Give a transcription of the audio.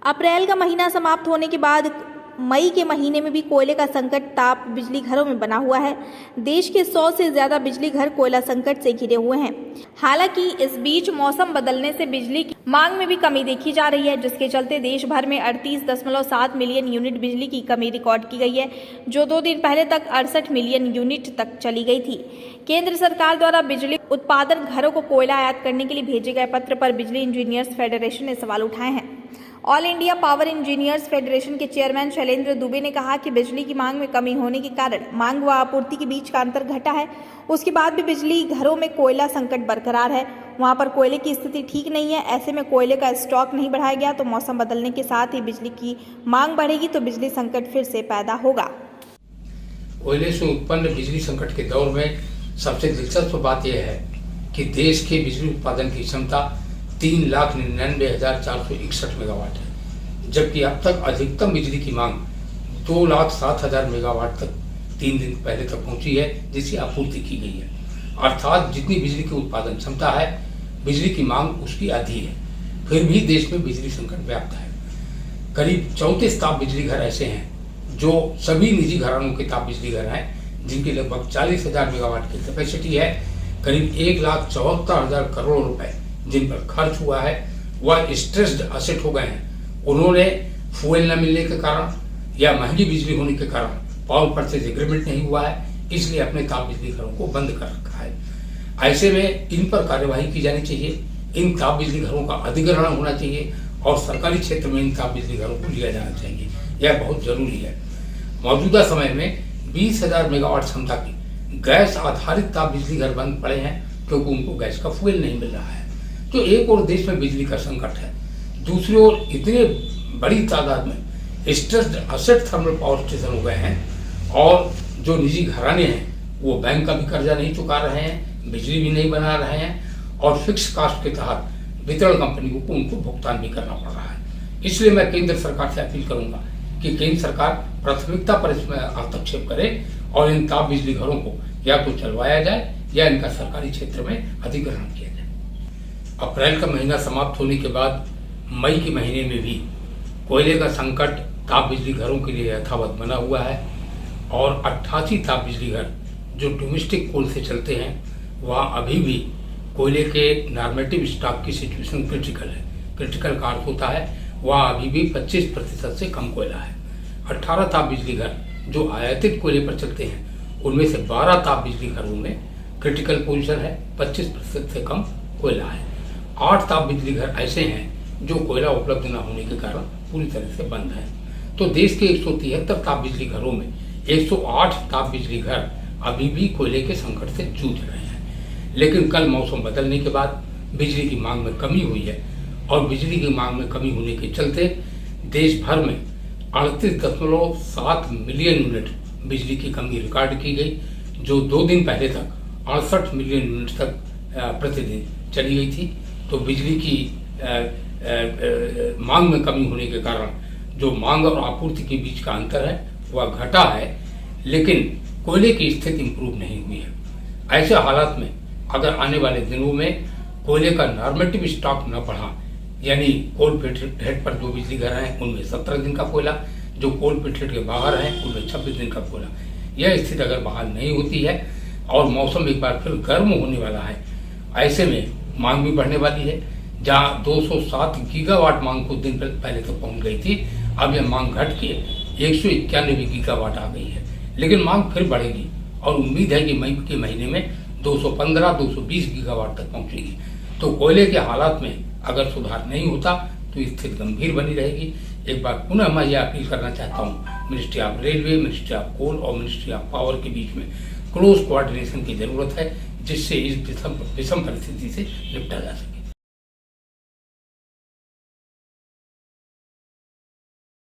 अप्रैल का महीना समाप्त होने के बाद मई के महीने में भी कोयले का संकट ताप बिजली घरों में बना हुआ है। देश के 100 से ज़्यादा बिजली घर कोयला संकट से घिरे हुए हैं। हालांकि इस बीच मौसम बदलने से बिजली की मांग में भी कमी देखी जा रही है, जिसके चलते देश भर में 38.7 मिलियन यूनिट बिजली की कमी रिकॉर्ड की गई है, जो 2 दिन पहले तक 68 मिलियन यूनिट तक चली गई थी। केंद्र सरकार द्वारा बिजली उत्पादन घरों को कोयला आयात करने के लिए भेजे गए पत्र पर बिजली इंजीनियर्स फेडरेशन ने सवाल उठाए हैं। All India power engineers federation के चेयरमैन शैलेंद्र दुबे ने कहा कि बिजली की मांग में कमी होने के कारण मांग व आपूर्ति के बीच का अंतर घटा है। उसके बाद भी बिजली घरों में कोयला संकट बरकरार है। वहां पर कोयले की स्थिति ठीक नहीं है। ऐसे में कोयले का स्टॉक नहीं बढ़ाया गया तो मौसम बदलने के साथ ही बिजली की मांग बढ़ेगी तो बिजली संकट फिर से पैदा होगा। कोयले से उत्पन्न बिजली संकट के दौर में सबसे दिलचस्प बात यह है कि देश के बिजली उत्पादन की क्षमता 3,99,461 मेगावाट है, जबकि अब तक अधिकतम बिजली की मांग 2,07,000 मेगावाट तक 3 दिन पहले तक पहुंची है, जिसकी आपूर्ति की गई है। अर्थात जितनी बिजली की उत्पादन क्षमता है, बिजली की मांग उसकी आधी है। फिर भी देश में बिजली संकट व्याप्त है। करीब 34 ताप बिजली घर ऐसे हैं जो सभी निजी घरानों के ताप बिजली घर हैं, जिनकी लगभग 40,000 मेगावाट की कैपेसिटी है। करीब 1,74,000 करोड़ रुपए जिन पर खर्च हुआ है वह स्ट्रेस्ड असेट हो गए हैं। उन्होंने फ्यूल न मिलने के कारण या महंगी बिजली होने के कारण पावर परचेज एग्रीमेंट नहीं हुआ है, इसलिए अपने ताप बिजली घरों को बंद कर रखा है। ऐसे में इन पर कार्यवाही की जानी चाहिए। इन ताप बिजली घरों का अधिग्रहण होना चाहिए और सरकारी क्षेत्र में इन ताप बिजली घरों को लिया जाना चाहिए। यह बहुत जरूरी है। मौजूदा समय में 20,000 मेगावाट क्षमता की गैस आधारित ताप बिजली घर बंद पड़े हैं क्योंकि उनको गैस का फ्यूल नहीं मिल रहा है। तो एक और देश में बिजली का संकट है, दूसरी ओर इतने बड़ी तादाद में stressed asset thermal power station हो गए हैं और जो निजी घराने हैं वो बैंक का भी कर्जा नहीं चुका रहे हैं, बिजली भी नहीं बना रहे हैं और फिक्स कास्ट के तहत वितरण कंपनियों को उनको भुगतान भी करना पड़ रहा है। इसलिए मैं केंद्र सरकार से अपील करूंगा कि केंद्र सरकार प्राथमिकता पर इसमें हस्तक्षेप करे और इन ताप बिजली घरों को या तो चलवाया जाए या इनका सरकारी क्षेत्र में अधिग्रहण किया जाए। अप्रैल का महीना समाप्त होने के बाद मई के महीने में भी कोयले का संकट ताप बिजली घरों के लिए यथावत बना हुआ है और 88 ताप बिजली घर जो डोमेस्टिक कोल से चलते हैं वहाँ अभी भी कोयले के नॉर्मेटिव स्टॉक की सिचुएशन क्रिटिकल है। क्रिटिकल का अर्थ होता है वहाँ अभी भी 25% से कम कोयला है। 18 ताप बिजली घर जो आयातित कोयले पर चलते हैं उनमें से 12 ताप बिजली घरों में क्रिटिकल पोजीशन है, 25% से कम कोयला है। 8 ताप बिजली घर ऐसे हैं जो कोयला उपलब्ध न होने के कारण पूरी तरह से बंद है। तो देश के 173 ताप बिजली घरों में 108 ताप बिजली घर अभी भी कोयले के संकट से जूझ रहे हैं। लेकिन कल मौसम बदलने के बाद बिजली की मांग में कमी हुई है और बिजली की मांग में कमी होने के चलते देश भर में 38.7 मिलियन यूनिट बिजली की कमी रिकॉर्ड की गई, जो 2 दिन पहले तक 68 मिलियन यूनिट तक प्रतिदिन चली गई थी। तो बिजली की मांग में कमी होने के कारण जो मांग और आपूर्ति के बीच का अंतर है वह घटा है, लेकिन कोयले की स्थिति इंप्रूव नहीं हुई है। ऐसे हालात में अगर आने वाले दिनों में कोयले का नॉर्मेटिव स्टॉक न बढ़ा, यानी कोल फिट हेड पर जो बिजली घर हैं उनमें 17 दिन का कोयला, जो कोल फिट हेड के बाहर हैं उनमें 26 दिन का कोयला, यह स्थिति अगर बहाल नहीं होती है और मौसम एक बार फिर गर्म होने वाला है, ऐसे में मांग भी बढ़ने वाली है। जहां 207 गीगावाट मांग कुछ दिन पहले तक पहुंच गई थी, अब यह मांग घट के 191 गीगावाट आ गई है। लेकिन मांग फिर बढ़ेगी और उम्मीद है कि मई के महीने में 215-220 गीगावाट तक पहुंचेगी। तो कोयले के हालात में अगर सुधार नहीं होता तो स्थिति गंभीर बनी रहेगी। एक बार पुनः मैं यह अपील करना चाहता हूँ, ministry of railway, ministry of coal और मिनिस्ट्री ऑफ पावर के बीच में क्लोज कोऑर्डिनेशन की जरूरत है, जिससे इस विषम परिस्थिति से निपटा जा सके।